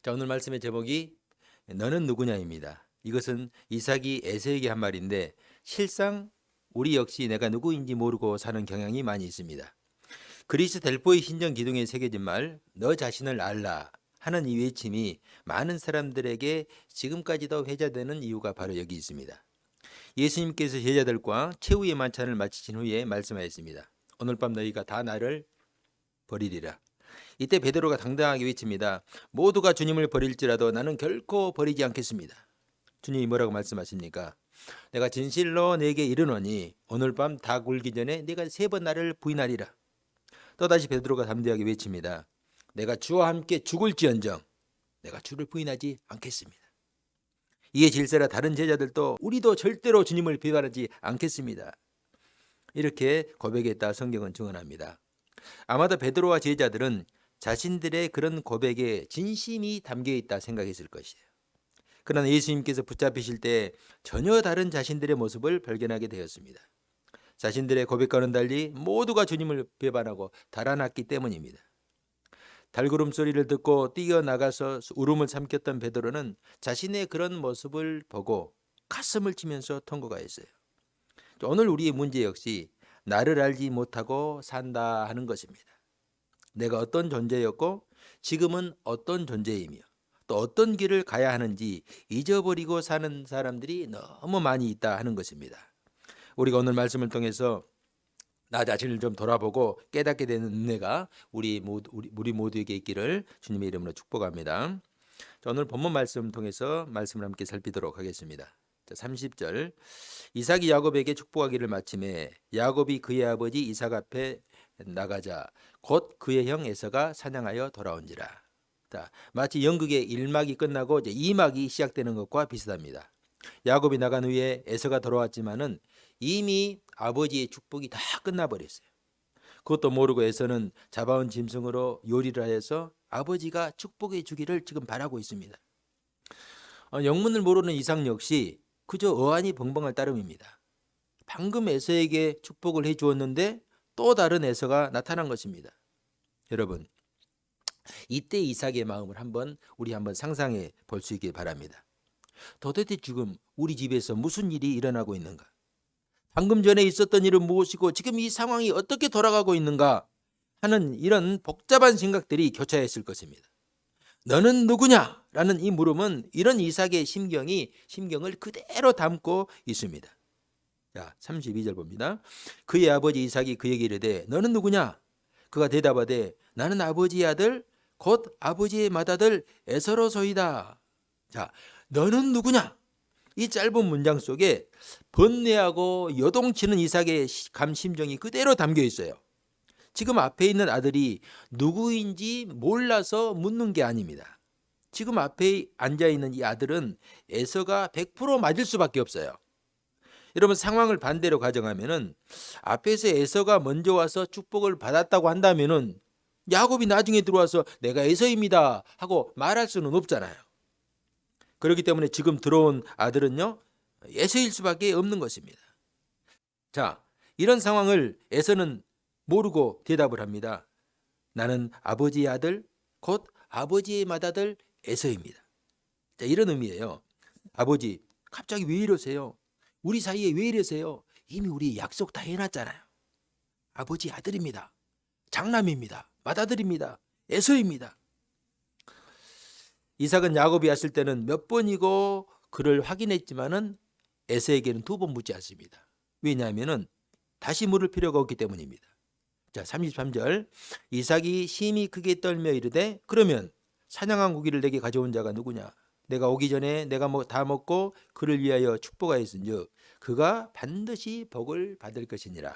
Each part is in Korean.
자, 오늘 말씀의 제목이 너는 누구냐입니다. 이것은 이삭이 에서에게 한 말인데 실상 우리 역시 내가 누구인지 모르고 사는 경향이 많이 있습니다. 그리스 델포의 신전 기둥에 새겨진 말, 너 자신을 알라 하는 이 외침이 많은 사람들에게 지금까지도 회자되는 이유가 바로 여기 있습니다. 예수님께서 제자들과 최후의 만찬을 마치신 후에 말씀하였습니다. 오늘 밤 너희가 다 나를 버리리라. 이때 베드로가 당당하게 외칩니다. 모두가 주님을 버릴지라도 나는 결코 버리지 않겠습니다. 주님이 뭐라고 말씀하십니까? 내가 진실로 내게 이르노니 오늘 밤 닭 울기 전에 네가 3번 나를 부인하리라. 또다시 베드로가 담대하게 외칩니다. 내가 주와 함께 죽을지언정 내가 주를 부인하지 않겠습니다. 이에 질세라 다른 제자들도 우리도 절대로 주님을 비판하지 않겠습니다. 이렇게 고백했다 성경은 증언합니다. 아마도 베드로와 제자들은 자신들의 그런 고백에 진심이 담겨 있다 생각했을 것이에요. 그러나 예수님께서 붙잡히실 때 전혀 다른 자신들의 모습을 발견하게 되었습니다. 자신들의 고백과는 달리 모두가 주님을 배반하고 달아났기 때문입니다. 달구름 소리를 듣고 뛰어나가서 울음을 삼켰던 베드로는 자신의 그런 모습을 보고 가슴을 치면서 통곡하 했어요. 오늘 우리의 문제 역시 나를 알지 못하고 산다 하는 것입니다. 내가 어떤 존재였고 지금은 어떤 존재이며 또 어떤 길을 가야 하는지 잊어버리고 사는 사람들이 너무 많이 있다 하는 것입니다. 우리가 오늘 말씀을 통해서 나 자신을 좀 돌아보고 깨닫게 되는 은혜가 우리 모두에게 있기를 주님의 이름으로 축복합니다. 자, 오늘 본문 말씀 통해서 말씀을 함께 살피도록 하겠습니다. 자, 30절 이삭이 야곱에게 축복하기를 마침에 야곱이 그의 아버지 이삭 앞에 나가자 곧 그의 형 에서가 사냥하여 돌아온지라. 자, 마치 연극의 1막이 끝나고 이제 2막이 시작되는 것과 비슷합니다. 야곱이 나간 후에 에서가 돌아왔지만은 이미 아버지의 축복이 다 끝나버렸어요. 그것도 모르고 에서는 잡아온 짐승으로 요리를 하여서 아버지가 축복해 주기를 지금 바라고 있습니다. 영문을 모르는 이삭 역시 그저 어안이 벙벙할 따름입니다. 방금 에서에게 축복을 해 주었는데 또 다른 에서가 나타난 것입니다. 여러분, 이때 이삭의 마음을 우리 한번 상상해 볼 수 있길 바랍니다. 도대체 지금 우리 집에서 무슨 일이 일어나고 있는가? 방금 전에 있었던 일은 무엇이고 지금 이 상황이 어떻게 돌아가고 있는가 하는 이런 복잡한 생각들이 교차했을 것입니다. 너는 누구냐? 라는 이 물음은 이런 이삭의 심경을 그대로 담고 있습니다. 자, 32절 봅니다. 그의 아버지 이삭이 그에게 이르되 너는 누구냐? 그가 대답하되 나는 아버지의 아들 곧 아버지의 맏아들 에서로소이다. 자, 너는 누구냐? 이 짧은 문장 속에 번뇌하고 요동치는 이삭의 감심정이 그대로 담겨 있어요. 지금 앞에 있는 아들이 누구인지 몰라서 묻는 게 아닙니다. 지금 앞에 앉아있는 이 아들은 에서가 100% 맞을 수밖에 없어요. 여러분, 상황을 반대로 가정하면은 앞에서 에서가 먼저 와서 축복을 받았다고 한다면은 야곱이 나중에 들어와서 내가 에서입니다 하고 말할 수는 없잖아요. 그렇기 때문에 지금 들어온 아들은요 에서일 수밖에 없는 것입니다. 자, 이런 상황을 에서는 모르고 대답을 합니다. 나는 아버지의 아들 곧 아버지의 맏아들 에서입니다. 자, 이런 의미예요. 아버지, 갑자기 왜 이러세요? 우리 사이에 왜 이러세요? 이미 우리 약속 다 해놨잖아요. 아버지 아들입니다. 장남입니다. 맏아들입니다. 에서입니다. 이삭은 야곱이 왔을 때는 몇 번이고 그를 확인했지만은 에서에게는 2번 묻지 않습니다. 왜냐하면은 다시 물을 필요가 없기 때문입니다. 자, 33절 이삭이 심히 크게 떨며 이르되 그러면 사냥한 고기를 내게 가져온 자가 누구냐? 내가 오기 전에 내가 다 먹고 그를 위하여 축복하였은즉 그가 반드시 복을 받을 것이니라.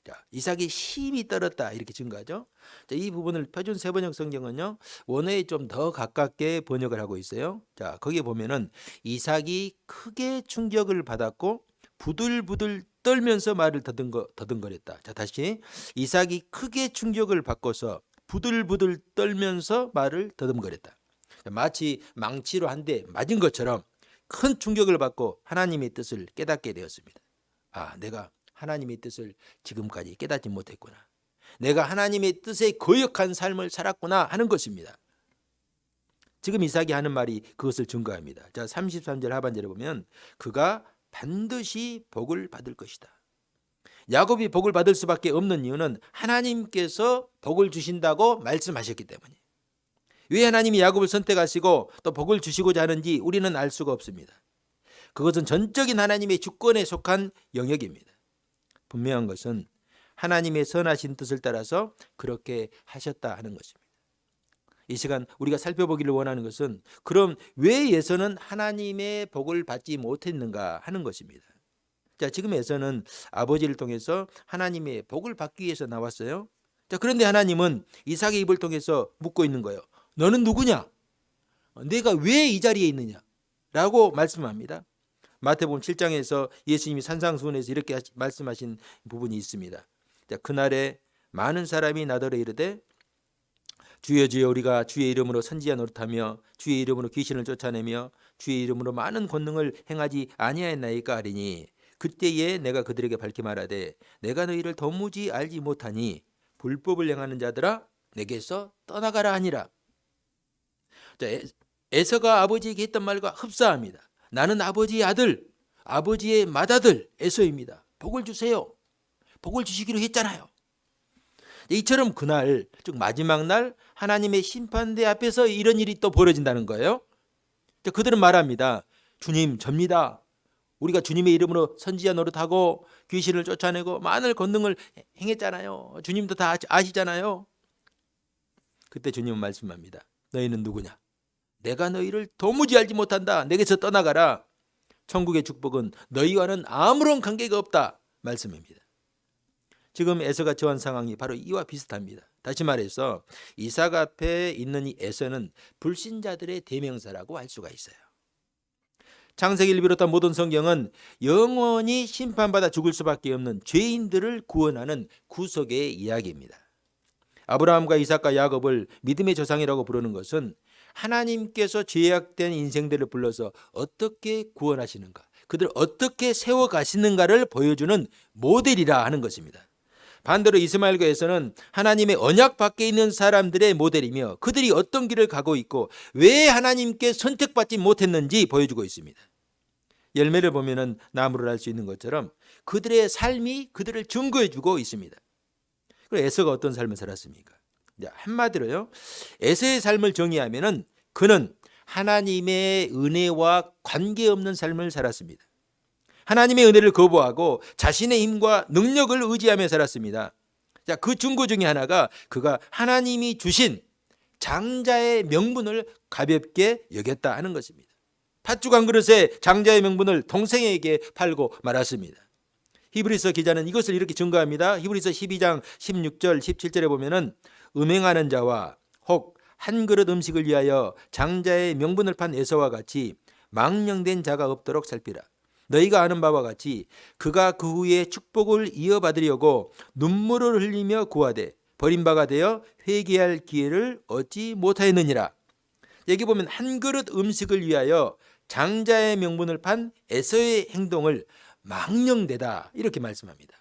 자, 이삭이 심히 떨었다 이렇게 증거하죠. 자, 이 부분을 표준 세번역 성경은요 원어에 좀 더 가깝게 번역을 하고 있어요. 자, 거기에 보면은 이삭이 크게 충격을 받았고 부들부들 떨면서 말을 더듬거렸다. 자, 다시 이삭이 크게 충격을 받고서 부들부들 떨면서 말을 더듬거렸다. 마치 망치로 한 대 맞은 것처럼 큰 충격을 받고 하나님의 뜻을 깨닫게 되었습니다. 아, 내가 하나님의 뜻을 지금까지 깨닫지 못했구나. 내가 하나님의 뜻에 거역한 삶을 살았구나 하는 것입니다. 지금 이삭이 하는 말이 그것을 증거합니다. 자, 33절 하반절에 보면 그가 반드시 복을 받을 것이다. 야곱이 복을 받을 수밖에 없는 이유는 하나님께서 복을 주신다고 말씀하셨기 때문이에요. 왜 하나님이 야곱을 선택하시고 또 복을 주시고자 하는지 우리는 알 수가 없습니다. 그것은 전적인 하나님의 주권에 속한 영역입니다. 분명한 것은 하나님의 선하신 뜻을 따라서 그렇게 하셨다 하는 것입니다. 이 시간 우리가 살펴보기를 원하는 것은 그럼 왜 에서는 하나님의 복을 받지 못했는가 하는 것입니다. 자, 지금 에서는 아버지를 통해서 하나님의 복을 받기 위해서 나왔어요. 자, 그런데 하나님은 이삭의 입을 통해서 묻고 있는 거예요. 너는 누구냐? 내가 왜 이 자리에 있느냐? 라고 말씀합니다. 마태복음 7장에서 예수님이 산상수훈에서 이렇게 말씀하신 부분이 있습니다. 자, 그날에 많은 사람이 나더러 이르되 주여 주여 우리가 주의 이름으로 선지자 노릇하며 주의 이름으로 귀신을 쫓아내며 주의 이름으로 많은 권능을 행하지 아니하였나이까 하리니 그때에 내가 그들에게 밝히 말하되 내가 너희를 도무지 알지 못하니 불법을 행하는 자들아 내게서 떠나가라 하니라. 자, 에서가 아버지에게 했던 말과 흡사합니다. 나는 아버지의 아들, 아버지의 맏아들 에서입니다. 복을 주세요. 복을 주시기로 했잖아요. 이처럼 그날, 즉 마지막 날 하나님의 심판대 앞에서 이런 일이 또 벌어진다는 거예요. 그들은 말합니다. 주님, 접니다. 우리가 주님의 이름으로 선지자 노릇하고 귀신을 쫓아내고 많은 권능을 행했잖아요. 주님도 다 아시잖아요. 그때 주님은 말씀합니다. 너희는 누구냐? 내가 너희를 도무지 알지 못한다. 내게서 떠나가라. 천국의 축복은 너희와는 아무런 관계가 없다. 말씀입니다. 지금 에서가 처한 상황이 바로 이와 비슷합니다. 다시 말해서 이삭 앞에 있는 이 에서는 불신자들의 대명사라고 할 수가 있어요. 창세기를 비롯한 모든 성경은 영원히 심판받아 죽을 수밖에 없는 죄인들을 구원하는 구속의 이야기입니다. 아브라함과 이삭과 야곱을 믿음의 조상이라고 부르는 것은 하나님께서 죄악된 인생들을 불러서 어떻게 구원하시는가, 그들을 어떻게 세워가시는가를 보여주는 모델이라 하는 것입니다. 반대로 이스마엘과 에서는 하나님의 언약 밖에 있는 사람들의 모델이며 그들이 어떤 길을 가고 있고 왜 하나님께 선택받지 못했는지 보여주고 있습니다. 열매를 보면 나무를 알 수 있는 것처럼 그들의 삶이 그들을 증거해주고 있습니다. 그럼 에서가 어떤 삶을 살았습니까? 한마디로요, 에서의 삶을 정의하면 그는 하나님의 은혜와 관계없는 삶을 살았습니다. 하나님의 은혜를 거부하고 자신의 힘과 능력을 의지하며 살았습니다. 자, 그 증거 중에 하나가 그가 하나님이 주신 장자의 명분을 가볍게 여겼다 하는 것입니다. 팥죽 한 그릇에 장자의 명분을 동생에게 팔고 말았습니다. 히브리서 기자는 이것을 이렇게 증거합니다. 히브리서 12장 16절 17절에 보면은 음행하는 자와 혹 한 그릇 음식을 위하여 장자의 명분을 판 에서와 같이 망령된 자가 없도록 살피라. 너희가 아는 바와 같이 그가 그 후에 축복을 이어받으려고 눈물을 흘리며 구하되 버림바가 되어 회개할 기회를 얻지 못하였느니라. 여기 보면 한 그릇 음식을 위하여 장자의 명분을 판 에서의 행동을 망령되다 이렇게 말씀합니다.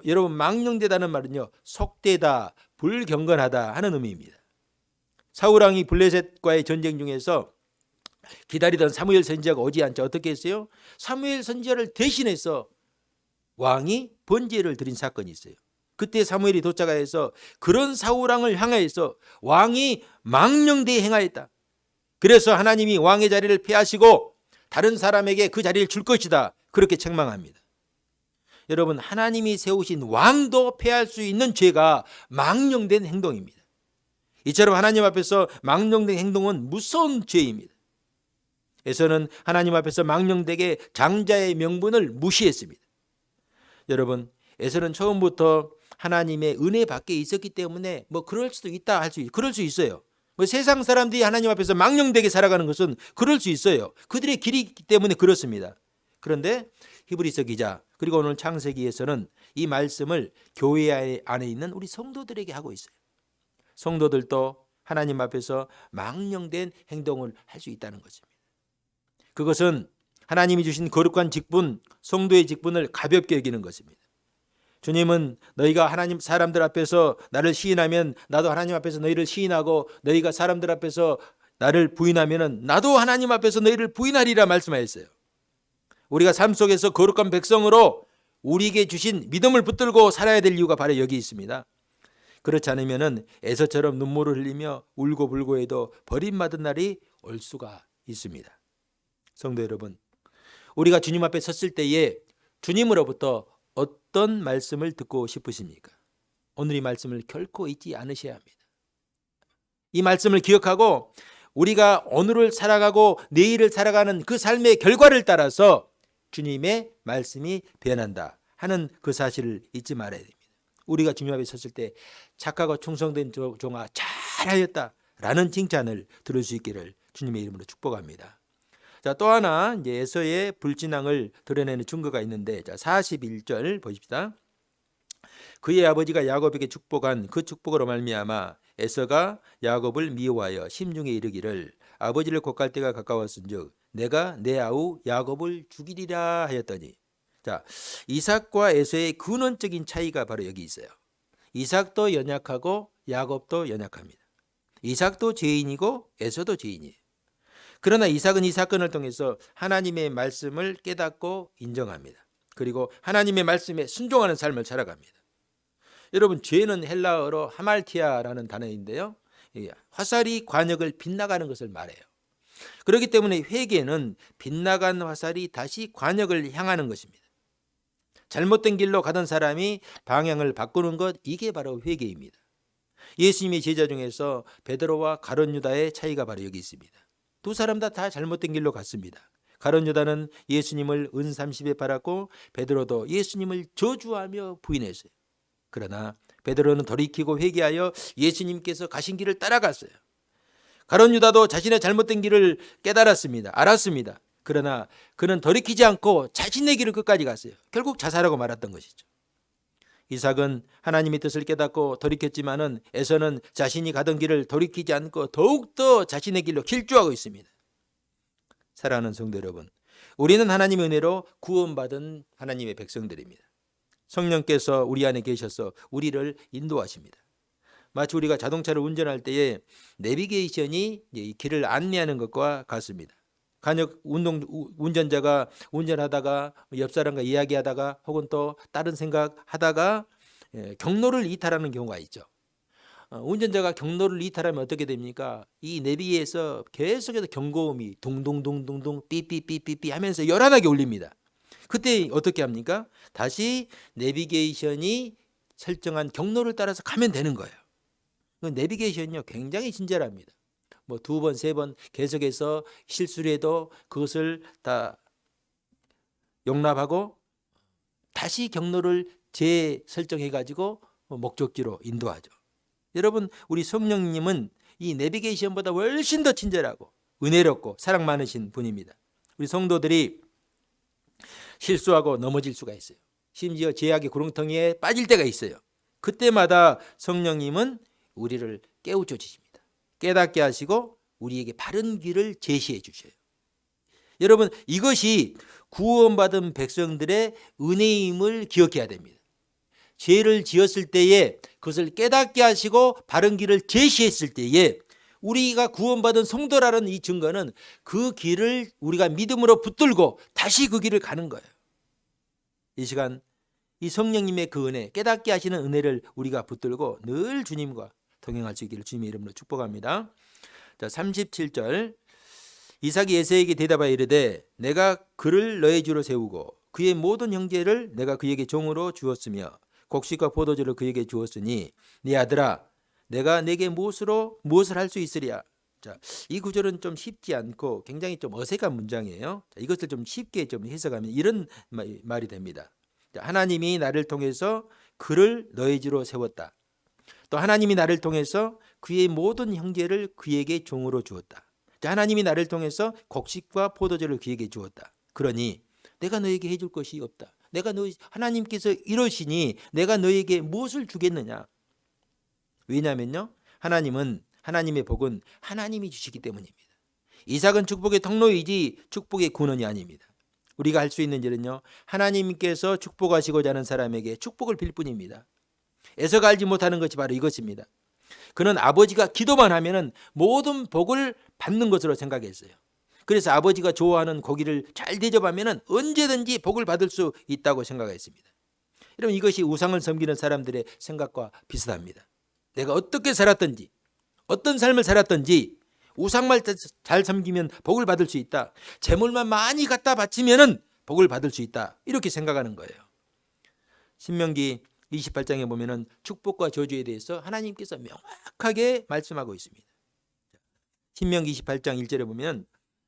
여러분, 망령되다는 말은요, 속되다, 불경건하다 하는 의미입니다. 사울왕이 블레셋과의 전쟁 중에서 기다리던 사무엘 선지자가 오지 않자 어떻게 했어요? 사무엘 선지자를 대신해서 왕이 번제를 드린 사건이 있어요. 그때 사무엘이 도착하여서 그런 사울왕을 향하여서 왕이 망령되이 행하였다. 그래서 하나님이 왕의 자리를 폐하시고 다른 사람에게 그 자리를 줄 것이다. 그렇게 책망합니다. 여러분, 하나님이 세우신 왕도 폐할 수 있는 죄가 망령된 행동입니다. 이처럼 하나님 앞에서 망령된 행동은 무서운 죄입니다. 에서는 하나님 앞에서 망령되게 장자의 명분을 무시했습니다. 여러분, 에서는 처음부터 하나님의 은혜 밖에 있었기 때문에 그럴 수도 있다 그럴 수 있어요. 세상 사람들이 하나님 앞에서 망령되게 살아가는 것은 그럴 수 있어요. 그들의 길이기 때문에 그렇습니다. 그런데 히브리서 기자 그리고 오늘 창세기에서는 이 말씀을 교회 안에 있는 우리 성도들에게 하고 있어요. 성도들도 하나님 앞에서 망령된 행동을 할 수 있다는 것입니다. 그것은 하나님이 주신 거룩한 직분, 성도의 직분을 가볍게 여기는 것입니다. 주님은 너희가 하나님 사람들 앞에서 나를 시인하면 나도 하나님 앞에서 너희를 시인하고 너희가 사람들 앞에서 나를 부인하면은 나도 하나님 앞에서 너희를 부인하리라 말씀하였어요. 우리가 삶 속에서 거룩한 백성으로 우리에게 주신 믿음을 붙들고 살아야 될 이유가 바로 여기 있습니다. 그렇지 않으면은 에서처럼 눈물을 흘리며 울고불고 해도 버림받은 날이 올 수가 있습니다. 성도 여러분, 우리가 주님 앞에 섰을 때에 주님으로부터 어떤 말씀을 듣고 싶으십니까? 오늘 이 말씀을 결코 잊지 않으셔야 합니다. 이 말씀을 기억하고 우리가 오늘을 살아가고 내일을 살아가는 그 삶의 결과를 따라서 주님의 말씀이 변한다 하는 그 사실을 잊지 말아야 됩니다. 우리가 주님 앞에 섰을 때 착하고 충성된 종아 잘하였다 라는 칭찬을 들을 수 있기를 주님의 이름으로 축복합니다. 자, 또 하나 이제 에서의 불신앙을 드러내는 증거가 있는데, 자, 41절 보십시다. 그의 아버지가 야곱에게 축복한 그 축복으로 말미암아 에서가 야곱을 미워하여 심중에 이르기를 아버지를 곱갈 때가 가까웠은즉 내가 내 아우 야곱을 죽이리라 하였더니, 자, 이삭과 에서의 근원적인 차이가 바로 여기 있어요. 이삭도 연약하고 야곱도 연약합니다. 이삭도 죄인이고 에서도 죄인이에요. 그러나 이삭은 이 사건을 통해서 하나님의 말씀을 깨닫고 인정합니다. 그리고 하나님의 말씀에 순종하는 삶을 살아갑니다. 여러분, 죄는 헬라어로 하말티아라는 단어인데요, 화살이 관역을 빗나가는 것을 말해요. 그렇기 때문에 회개는 빗나간 화살이 다시 관역을 향하는 것입니다. 잘못된 길로 가던 사람이 방향을 바꾸는 것, 이게 바로 회개입니다. 예수님의 제자 중에서 베드로와 가룟 유다의 차이가 바로 여기 있습니다. 두 사람 다 잘못된 길로 갔습니다. 가룟 유다는 예수님을 은 30에 팔았고 베드로도 예수님을 저주하며 부인했어요. 그러나 베드로는 돌이키고 회개하여 예수님께서 가신 길을 따라갔어요. 가룟 유다도 자신의 잘못된 길을 깨달았습니다. 알았습니다. 그러나 그는 돌이키지 않고 자신의 길을 끝까지 갔어요. 결국 자살하고 말았던 것이죠. 이삭은 하나님의 뜻을 깨닫고 돌이켰지만은 에서는 자신이 가던 길을 돌이키지 않고 더욱더 자신의 길로 길주하고 있습니다. 사랑하는 성도 여러분, 우리는 하나님의 은혜로 구원받은 하나님의 백성들입니다. 성령께서 우리 안에 계셔서 우리를 인도하십니다. 마치 우리가 자동차를 운전할 때에 내비게이션이 이 길을 안내하는 것과 같습니다. 간혹 운전자가 운전하다가 옆 사람과 이야기하다가 혹은 또 다른 생각하다가 경로를 이탈하는 경우가 있죠. 운전자가 경로를 이탈하면 어떻게 됩니까? 이 내비에서 계속해서 경고음이 둥둥둥둥둥 삐삐삐삐삐 하면서 요란하게 울립니다. 그때 어떻게 합니까? 다시 내비게이션이 설정한 경로를 따라서 가면 되는 거예요. 내비게이션이요, 굉장히 친절합니다. 뭐 2번, 3번 계속해서 실수를 해도 그것을 다 용납하고 다시 경로를 재설정해 가지고 목적지로 인도하죠. 여러분, 우리 성령님은 이 내비게이션보다 훨씬 더 친절하고 은혜롭고 사랑 많으신 분입니다. 우리 성도들이 실수하고 넘어질 수가 있어요. 심지어 죄악의 구렁텅이에 빠질 때가 있어요. 그때마다 성령님은 우리를 깨우쳐 주십니다. 깨닫게 하시고 우리에게 바른 길을 제시해 주셔요. 여러분, 이것이 구원받은 백성들의 은혜임을 기억해야 됩니다. 죄를 지었을 때에 그것을 깨닫게 하시고 바른 길을 제시했을 때에 우리가 구원받은 성도라는 이 증거는 그 길을 우리가 믿음으로 붙들고 다시 그 길을 가는 거예요. 이 시간 이 성령님의 그 은혜, 깨닫게 하시는 은혜를 우리가 붙들고 늘 주님과 동행할 수 있기를 주님의 이름으로 축복합니다. 자, 37절. 이삭이 에서에게 대답하여 이르되 내가 그를 너의 주로 세우고 그의 모든 형제를 내가 그에게 종으로 주었으며 곡식과 포도주를 그에게 주었으니 네 아들아 내가 내게 무엇을 할 수 있으랴. 자, 이 구절은 좀 쉽지 않고 굉장히 좀 어색한 문장이에요. 자, 이것을 좀 쉽게 좀 해석하면 이런 말이 됩니다. 자, 하나님이 나를 통해서 그를 너의 주로 세웠다. 또 하나님이 나를 통해서 그의 모든 형제를 그에게 종으로 주었다. 자, 하나님이 나를 통해서 곡식과 포도주를 그에게 주었다. 그러니 내가 너에게 해줄 것이 없다. 하나님께서 이러시니 내가 너에게 무엇을 주겠느냐. 왜냐하면요, 하나님의 복은 하나님이 주시기 때문입니다. 이삭은 축복의 통로이지 축복의 근원이 아닙니다. 우리가 할 수 있는 일은요, 하나님께서 축복하시고자 하는 사람에게 축복을 빌 뿐입니다. 에서가 알지 못하는 것이 바로 이것입니다. 그는 아버지가 기도만 하면은 모든 복을 받는 것으로 생각했어요. 그래서 아버지가 좋아하는 고기를 잘 대접하면 언제든지 복을 받을 수 있다고 생각했습니다. 여러분, 이것이 우상을 섬기는 사람들의 생각과 비슷합니다. 내가 어떻게 살았든지, 어떤 삶을 살았든지 우상만 잘 섬기면 복을 받을 수 있다. 재물만 많이 갖다 바치면 복을 받을 수 있다. 이렇게 생각하는 거예요. 신명기 28장에 보면 축복과 저주에 대해서 하나님께서 명확하게 말씀하고 있습니다. 신명기 28장 1절에 보면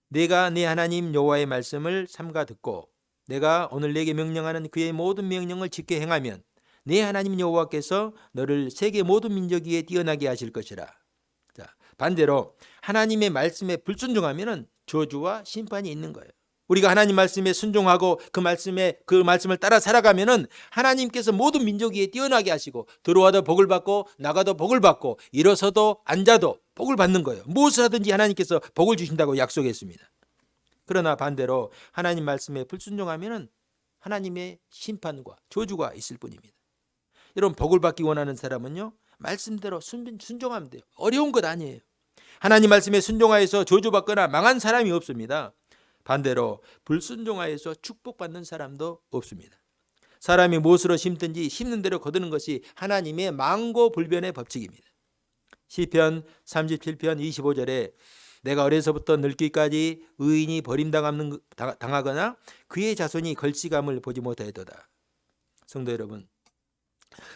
내가 내 하나님 여호와의 말씀을 삼가 듣고 내가 오늘 내게 명령하는 그의 모든 명령을 지켜 행하면 내 하나님 여호와께서 너를 세계 모든 민족 위에 뛰어나게 하실 것이라. 자, 반대로 하나님의 말씀에 불순종하면 저주와 심판이 있는 거예요. 우리가 하나님 말씀에 순종하고 그 말씀을 따라 살아가면은 하나님께서 모든 민족 위에 뛰어나게 하시고 들어와도 복을 받고 나가도 복을 받고 일어서도 앉아도 복을 받는 거예요. 무엇을 하든지 하나님께서 복을 주신다고 약속했습니다. 그러나 반대로 하나님 말씀에 불순종하면은 하나님의 심판과 저주가 있을 뿐입니다. 여러분, 복을 받기 원하는 사람은요, 말씀대로 순종하면 돼요. 어려운 것 아니에요. 하나님 말씀에 순종하여서 저주받거나 망한 사람이 없습니다. 반대로 불순종하여서 축복받는 사람도 없습니다. 사람이 무엇으로 심든지 심는 대로 거두는 것이 하나님의 만고불변의 법칙입니다. 시편 37편 25절에 내가 어려서부터 늙기까지 의인이 버림당하거나 그의 자손이 걸치감을 보지 못하였도다. 성도 여러분,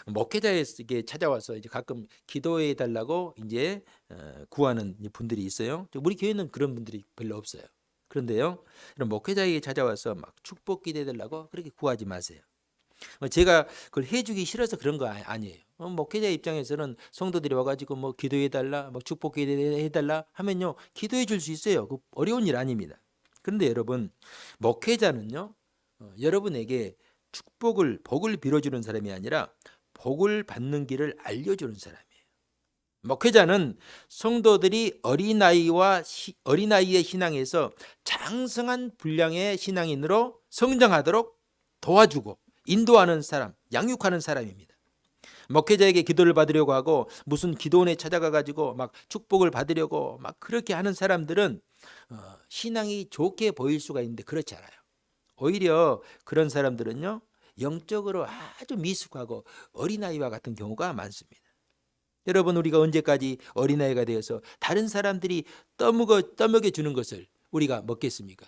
목회자에게 찾아와서 이제 가끔 기도해 달라고 이제 구하는 분들이 있어요. 우리 교회는 그런 분들이 별로 없어요. 그런데요, 이런 목회자에게 찾아와서 막 축복 기도해 달라고 그렇게 구하지 마세요. 제가 그걸 해주기 싫어서 그런 거 아니에요. 목회자 입장에서는 성도들이 와가지고 뭐 기도해 달라, 뭐 축복 기도해 달라 하면요, 기도해 줄 수 있어요. 그 어려운 일 아닙니다. 그런데 여러분, 목회자는요, 여러분에게 복을 빌어주는 사람이 아니라 복을 받는 길을 알려주는 사람이에요. 목회자는 성도들이 어린아이의 신앙에서 장성한 분량의 신앙인으로 성장하도록 도와주고 인도하는 사람, 양육하는 사람입니다. 목회자에게 기도를 받으려고 하고 무슨 기도원에 찾아가 가지고 막 축복을 받으려고 막 그렇게 하는 사람들은 신앙이 좋게 보일 수가 있는데 그렇지 않아요. 오히려 그런 사람들은요, 영적으로 아주 미숙하고 어린아이와 같은 경우가 많습니다. 여러분, 우리가 언제까지 어린아이가 되어서 다른 사람들이 떠먹여 주는 것을 우리가 먹겠습니까?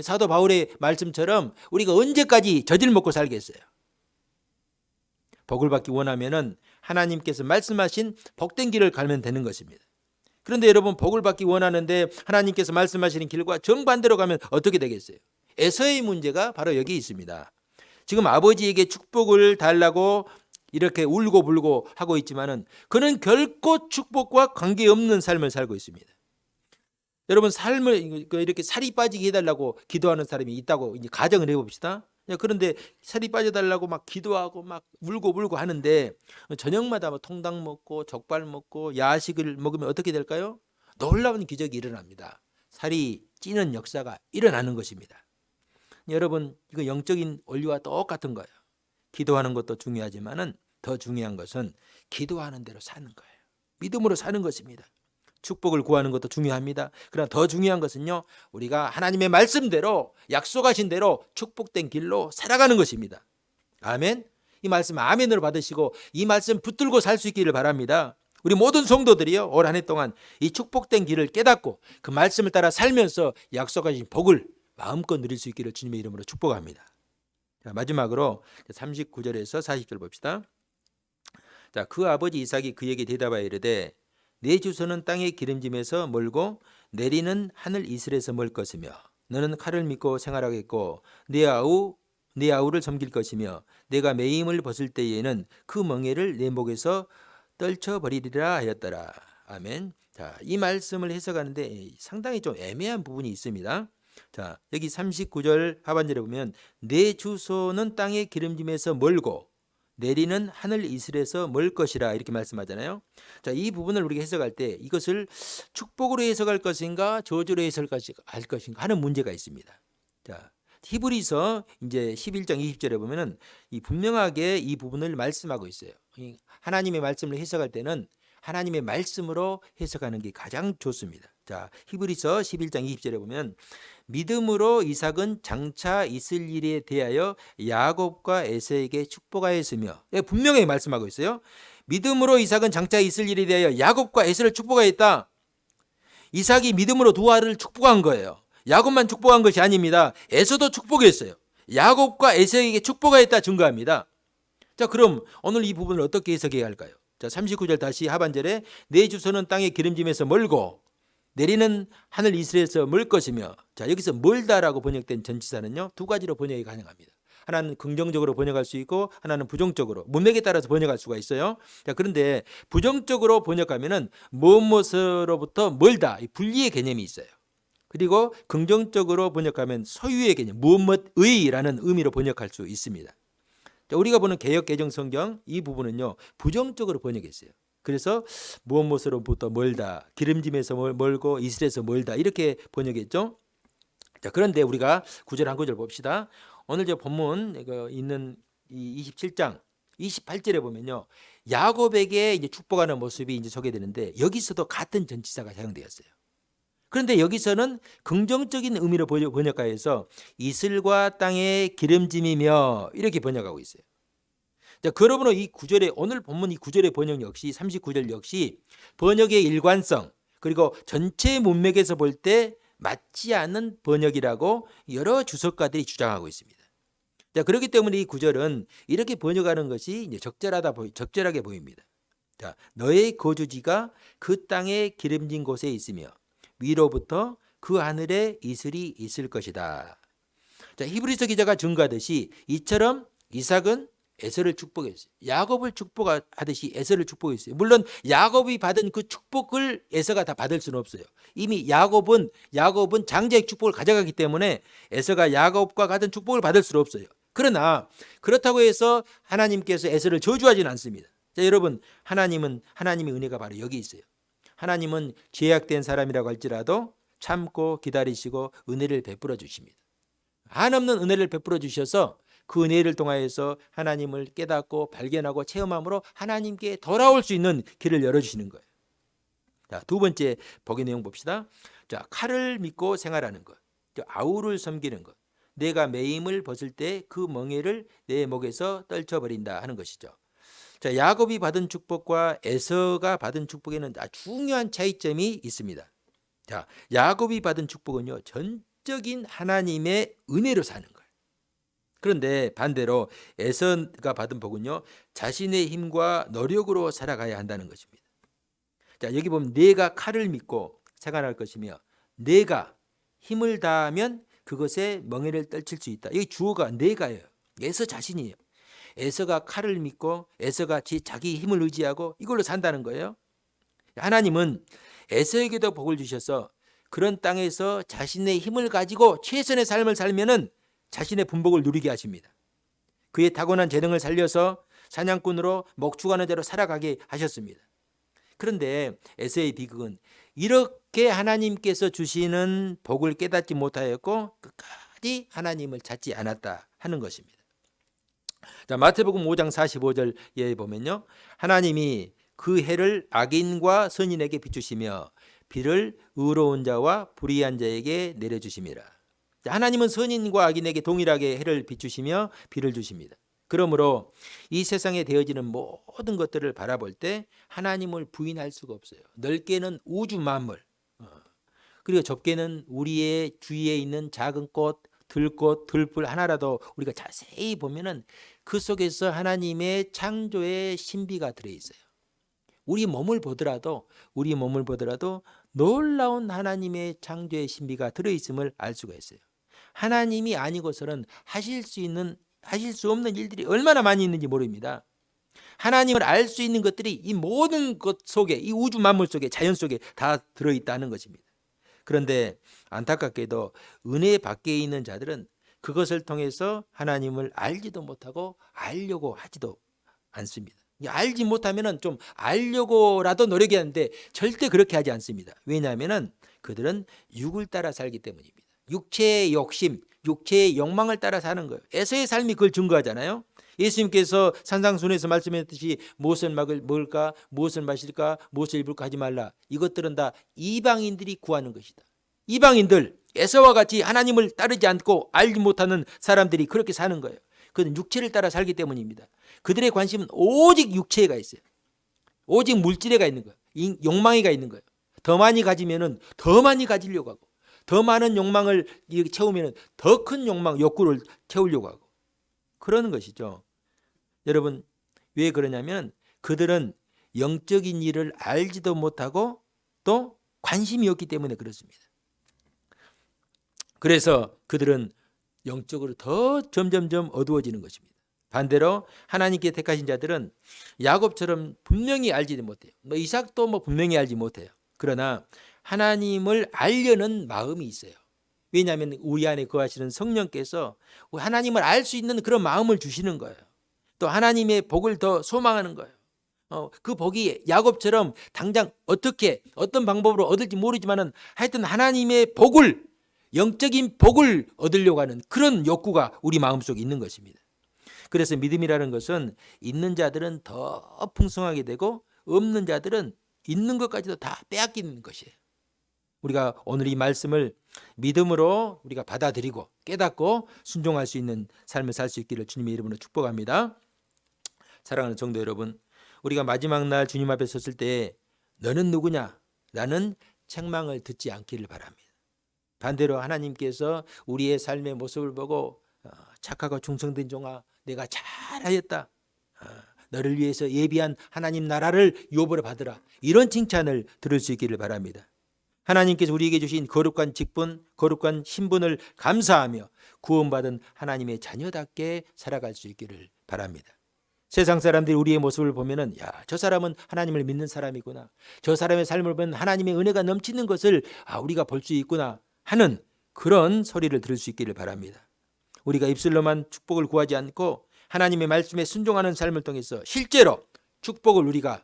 사도 바울의 말씀처럼 우리가 언제까지 젖을 먹고 살겠어요? 복을 받기 원하면은 하나님께서 말씀하신 복된 길을 가면 되는 것입니다. 그런데 여러분, 복을 받기 원하는데 하나님께서 말씀하시는 길과 정반대로 가면 어떻게 되겠어요? 에서의 문제가 바로 여기 있습니다. 지금 아버지에게 축복을 달라고 이렇게 울고불고 하고 있지만은 그는 결코 축복과 관계없는 삶을 살고 있습니다. 여러분, 삶을 이렇게 살이 빠지게 해달라고 기도하는 사람이 있다고 이제 가정을 해봅시다. 그런데 살이 빠져달라고 막 기도하고 막 울고 하는데 저녁마다 뭐 통닭 먹고 족발 먹고 야식을 먹으면 어떻게 될까요? 놀라운 기적이 일어납니다. 살이 찌는 역사가 일어나는 것입니다. 여러분, 이거 영적인 원리와 똑같은 거예요. 기도하는 것도 중요하지만은 더 중요한 것은 기도하는 대로 사는 거예요. 믿음으로 사는 것입니다. 축복을 구하는 것도 중요합니다. 그러나 더 중요한 것은요, 우리가 하나님의 말씀대로 약속하신 대로 축복된 길로 살아가는 것입니다. 아멘. 이 말씀 아멘으로 받으시고 이 말씀 붙들고 살 수 있기를 바랍니다. 우리 모든 성도들이요, 올 한 해 동안 이 축복된 길을 깨닫고 그 말씀을 따라 살면서 약속하신 복을 마음껏 누릴 수 있기를 주님의 이름으로 축복합니다. 자, 마지막으로 39절에서 40절 봅시다. 자, 그 아버지 이삭이 그에게 대답하여 이르되 내 주소는 땅의 기름짐에서 멀고 내리는 하늘 이슬에서 멀 것이며 너는 칼을 믿고 생활하겠고 내 아우를 섬길 것이며 내가 매임을 벗을 때에는 그 멍에를 내 목에서 떨쳐버리리라 하였더라. 아멘. 자, 이 말씀을 해석하는데 상당히 좀 애매한 부분이 있습니다. 자, 여기 39절 하반절에 보면 내 주소는 땅의 기름짐에서 멀고 내리는 하늘 이슬에서 멀 것이라 이렇게 말씀하잖아요. 자, 이 부분을 우리가 해석할 때 이것을 축복으로 해석할 것인가 저주로 해석할 것인가 하는 문제가 있습니다. 자, 히브리서 이제 11장 20절에 보면은 이 분명하게 이 부분을 말씀하고 있어요. 하나님의 말씀을 해석할 때는 하나님의 말씀으로 해석하는 게 가장 좋습니다. 자, 히브리서 11장 20절에 보면 믿음으로 이삭은 장차 있을 일에 대하여 야곱과 에서에게 축복하였으며, 분명히 말씀하고 있어요. 믿음으로 이삭은 장차 있을 일에 대하여 야곱과 에서를 축복하였다. 이삭이 믿음으로 두 아들을 축복한 거예요. 야곱만 축복한 것이 아닙니다. 에서도 축복했어요. 야곱과 에서에게 축복하였다 증거합니다. 자, 그럼 오늘 이 부분을 어떻게 해석해야 할까요? 자, 39절 다시 하반절에 내 주소는 땅의 기름짐에서 멀고 내리는 하늘 이슬에서 멀 것이며, 자, 여기서 멀다라고 번역된 전치사는요, 두 가지로 번역이 가능합니다. 하나는 긍정적으로 번역할 수 있고 하나는 부정적으로, 문맥에 따라서 번역할 수가 있어요. 자, 그런데 부정적으로 번역하면은 무엇으로부터 멀다, 이 분리의 개념이 있어요. 그리고 긍정적으로 번역하면 소유의 개념, 무엇의라는 의미로 번역할 수 있습니다. 자, 우리가 보는 개역 개정 성경 이 부분은요, 부정적으로 번역했어요. 그래서 무엇으로부터 멀다, 기름짐에서 멀고 이슬에서 멀다, 이렇게 번역했죠. 자, 그런데 우리가 구절 한 구절 봅시다. 오늘 저 본문 있는 이 27장 28절에 보면요, 야곱에게 이제 축복하는 모습이 이제 소개되는데 여기서도 같은 전치사가 사용되었어요. 그런데 여기서는 긍정적인 의미로 번역하여서 이슬과 땅의 기름짐이며 이렇게 번역하고 있어요. 자, 그러므로 이 구절에, 오늘 본문 이 구절의 번역 역시 39절 역시 번역의 일관성, 그리고 전체 문맥에서 볼 때 맞지 않는 번역이라고 여러 주석가들이 주장하고 있습니다. 자, 그렇기 때문에 이 구절은 이렇게 번역하는 것이 이제 적절하게 보입니다. 자, 너의 거주지가 그 땅의 기름진 곳에 있으며 위로부터 그 하늘에 이슬이 있을 것이다. 자, 히브리서 기자가 증거하듯이 이처럼 이삭은 에서를 축복했어요. 야곱을 축복하듯이 에서를 축복했어요. 물론 야곱이 받은 그 축복을 에서가 다 받을 수는 없어요. 이미 야곱은 장자의 축복을 가져가기 때문에 에서가 야곱과 같은 축복을 받을 수는 없어요. 그러나 그렇다고 해서 하나님께서 에서를 저주하지는 않습니다. 자, 여러분, 하나님의 은혜가 바로 여기 있어요. 하나님은 죄악된 사람이라고 할지라도 참고 기다리시고 은혜를 베풀어 주십니다. 한없는 은혜를 베풀어 주셔서 그 은혜를 통하여서 하나님을 깨닫고 발견하고 체험함으로 하나님께 돌아올 수 있는 길을 열어주시는 거예요. 자, 두 번째 복의 내용 봅시다. 자, 칼을 믿고 생활하는 것, 아우를 섬기는 것, 내가 매임을 벗을 때 그 멍에를 내 목에서 떨쳐버린다 하는 것이죠. 자, 야곱이 받은 축복과 에서가 받은 축복에는 중요한 차이점이 있습니다. 자, 야곱이 받은 축복은요, 전적인 하나님의 은혜로 사는 거예요. 그런데 반대로 에서가 받은 복은요, 자신의 힘과 노력으로 살아가야 한다는 것입니다. 자, 여기 보면 내가 칼을 믿고 생활할 것이며 내가 힘을 다하면 그것에 멍에를 떨칠 수 있다. 여기 주어가 내가예요. 에서 자신이에요. 에서가 칼을 믿고 에서가 자기 힘을 의지하고 이걸로 산다는 거예요. 하나님은 에서에게도 복을 주셔서 그런 땅에서 자신의 힘을 가지고 최선의 삶을 살면은 자신의 분복을 누리게 하십니다. 그의 타고난 재능을 살려서 사냥꾼으로 목축하는 자로 살아가게 하셨습니다. 그런데 에서의 비극은 이렇게 하나님께서 주시는 복을 깨닫지 못하였고 끝까지 하나님을 찾지 않았다 하는 것입니다. 자, 마태복음 5장 45절에 보면요, 하나님이 그 해를 악인과 선인에게 비추시며 비를 의로운 자와 불의한 자에게 내려주심이라. 하나님은 선인과 악인에게 동일하게 해를 비추시며 비를 주십니다. 그러므로 이 세상에 되어지는 모든 것들을 바라볼 때 하나님을 부인할 수가 없어요. 넓게는 우주 만물, 그리고 좁게는 우리의 주위에 있는 작은 꽃, 들꽃, 들풀 하나라도 우리가 자세히 보면은 그 속에서 하나님의 창조의 신비가 들어있어요. 우리 몸을 보더라도 놀라운 하나님의 창조의 신비가 들어있음을 알 수가 있어요. 하나님이 아니고서는 하실 수 없는 일들이 얼마나 많이 있는지 모릅니다. 하나님을 알 수 있는 것들이 이 모든 것 속에, 이 우주 만물 속에, 자연 속에 다 들어있다는 것입니다. 그런데 안타깝게도 은혜 밖에 있는 자들은 그것을 통해서 하나님을 알지도 못하고 알려고 하지도 않습니다. 알지 못하면 좀 알려고라도 노력하는데 절대 그렇게 하지 않습니다. 왜냐하면 그들은 육을 따라 살기 때문입니다. 육체의 욕심, 육체의 욕망을 따라 사는 거예요. 에서의 삶이 그걸 증거하잖아요. 예수님께서 산상순에서 말씀하셨듯이 무엇을 먹을까, 무엇을 마실까, 무엇을 입을까 하지 말라. 이것들은 다 이방인들이 구하는 것이다. 이방인들, 에서와 같이 하나님을 따르지 않고 알지 못하는 사람들이 그렇게 사는 거예요. 그들은 육체를 따라 살기 때문입니다. 그들의 관심은 오직 육체가 있어요. 오직 물질에가 있는 거예요. 욕망이가 있는 거예요. 더 많이 가지면은 더 많이 가지려고 하고, 더 많은 욕망을 채우면은 더 큰 욕망, 욕구를 채우려고 하고, 그러는 것이죠. 여러분, 왜 그러냐면 그들은 영적인 일을 알지도 못하고 또 관심이 없기 때문에 그렇습니다. 그래서 그들은 영적으로 더 점점점 어두워지는 것입니다. 반대로 하나님께 택하신 자들은 야곱처럼 분명히 알지 못해요. 이삭도 분명히 알지 못해요. 그러나 하나님을 알려는 마음이 있어요. 왜냐하면 우리 안에 거하시는 성령께서 하나님을 알 수 있는 그런 마음을 주시는 거예요. 또 하나님의 복을 더 소망하는 거예요. 그 복이 야곱처럼 당장 어떻게 어떤 방법으로 얻을지 모르지만은 하여튼 하나님의 복을, 영적인 복을 얻으려고 하는 그런 욕구가 우리 마음속에 있는 것입니다. 그래서 믿음이라는 것은 있는 자들은 더 풍성하게 되고 없는 자들은 있는 것까지도 다 빼앗기는 것이에요. 우리가 오늘 이 말씀을 믿음으로 우리가 받아들이고 깨닫고 순종할 수 있는 삶을 살 수 있기를 주님의 이름으로 축복합니다. 사랑하는 성도 여러분, 우리가 마지막 날 주님 앞에 섰을 때 너는 누구냐? 라는 책망을 듣지 않기를 바랍니다. 반대로 하나님께서 우리의 삶의 모습을 보고 착하고 충성된 종아, 내가 잘하였다. 너를 위해서 예비한 하나님 나라를 유업으로 받으라. 이런 칭찬을 들을 수 있기를 바랍니다. 하나님께서 우리에게 주신 거룩한 직분, 거룩한 신분을 감사하며 구원받은 하나님의 자녀답게 살아갈 수 있기를 바랍니다. 세상 사람들이 우리의 모습을 보면은 저 사람은 하나님을 믿는 사람이구나. 저 사람의 삶을 보면 하나님의 은혜가 넘치는 것을 우리가 볼 수 있구나 하는 그런 소리를 들을 수 있기를 바랍니다. 우리가 입술로만 축복을 구하지 않고 하나님의 말씀에 순종하는 삶을 통해서 실제로 축복을 우리가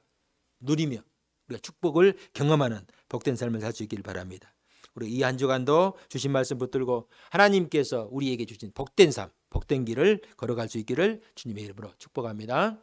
누리며 우리가 축복을 경험하는 복된 삶을 살 수 있기를 바랍니다. 우리 이 한 주간도 주신 말씀 붙들고 하나님께서 우리에게 주신 복된 삶, 복된 길을 걸어갈 수 있기를 주님의 이름으로 축복합니다.